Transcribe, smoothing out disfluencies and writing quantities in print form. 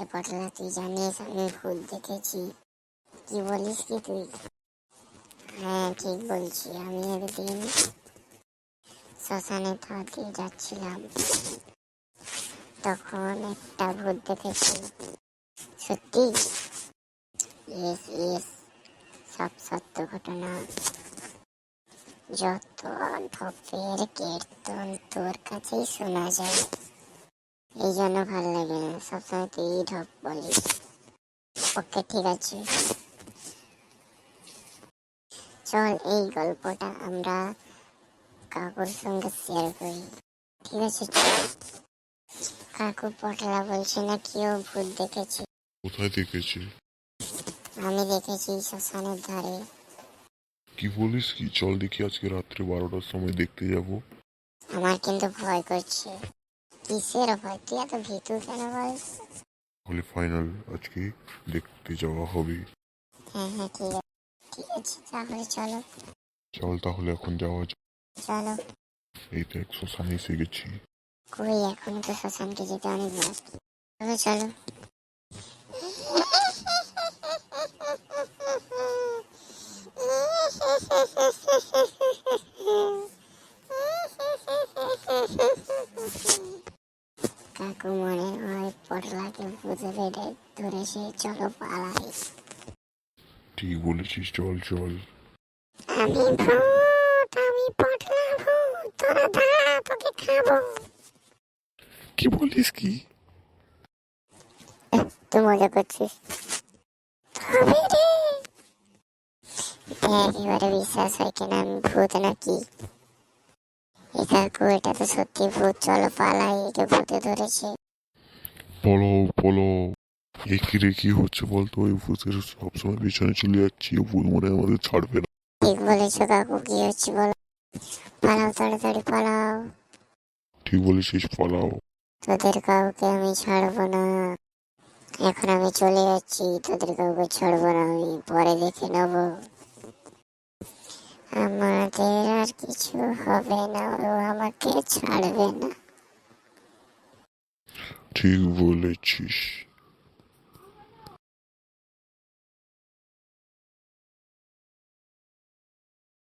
এ পটলা, তুই জানিস আমি ভূত দেখেছি। কি বলিস কি তুই? হ্যাঁ ঠিক বলছি, আমি একদিন শ্মশানে ধার দিয়ে যাচ্ছিলাম, তখন একটা ভূত দেখেছি। সত্যি? ইয়েস ইয়েস, সব সত্য ঘটনা। যত ঢপের কীর্তন তোর কাছেই শোনা যায়, এই জন্য ভালো লাগে না, সবসময় তুই ঢপ বলিস। ওকে ঠিক আছে, চল এই গল্পটা আমরা কাকুর সঙ্গে শেয়ার করি। ঠিক আছে চল। কাকু পটলা বলছে না কেউ ভূত দেখেছে। কোথায় দেখেছি? আমি দেখেছি শ্মশানের ধারে। কি বলিস কি? চল দেখি আজকে রাত্রে 12টার সময় দেখতে যাব। আমার কিন্তু ভয় করছে। কিসের ভয়? তুই এত ভীতু কেন বল? তাহলে ফাইনাল, আজকে দেখতে যাওয়া হবে। হ্যাঁ হ্যাঁ ঠিক আছে তাহলে চলো। চল তাহলে এখন যাওয়া যাক। চলো। এই দেখ শ্মশানে এসে গেছি। কই, এখনো তো শ্মশানকে যেতে অনেক বাকি। চলো চলো। কাকু মনে হয় পটলাকে ভূতে বেঁধে ধরেছে, চলো পালাই। ঠিক বলেছিস, চল চল। আমি ভূত, আমি পটলা ভূত, তোরা দাঁড়া, তোকে খাবো। কি বলিস কি? তুই মজা করছিস? হবে রে। একেবারে বিশ্বাস হয় কিনা আমি ভূত নাকি? এ কাকু, এটা তো সত্যি ভূত, চলো পালাই, একে ভূতে ধরেছে। বলো বলো, একিরে কি হচ্ছে বলতো? ওই ভূতের সবসময় পিছনে চলে যাচ্ছি, ও ভূত মনে হয় আমাদের ছাড়বে না। ঠিক বলেছো কাকু, কি হচ্ছে বলো? পালাও তাড়াতাড়ি পালাও। ঠিক বলেছিস, পালাও। তোদের কাউকে আমি ছাড়বো না। এখন আমি চলে যাচ্ছি, তোদের কাউকে ছাড়বো না, আমি পরে দেখে নেব। আমাদের আর কিছু হবে না, ও আমাকে ছাড়বে না। ঠিক বলেছিস।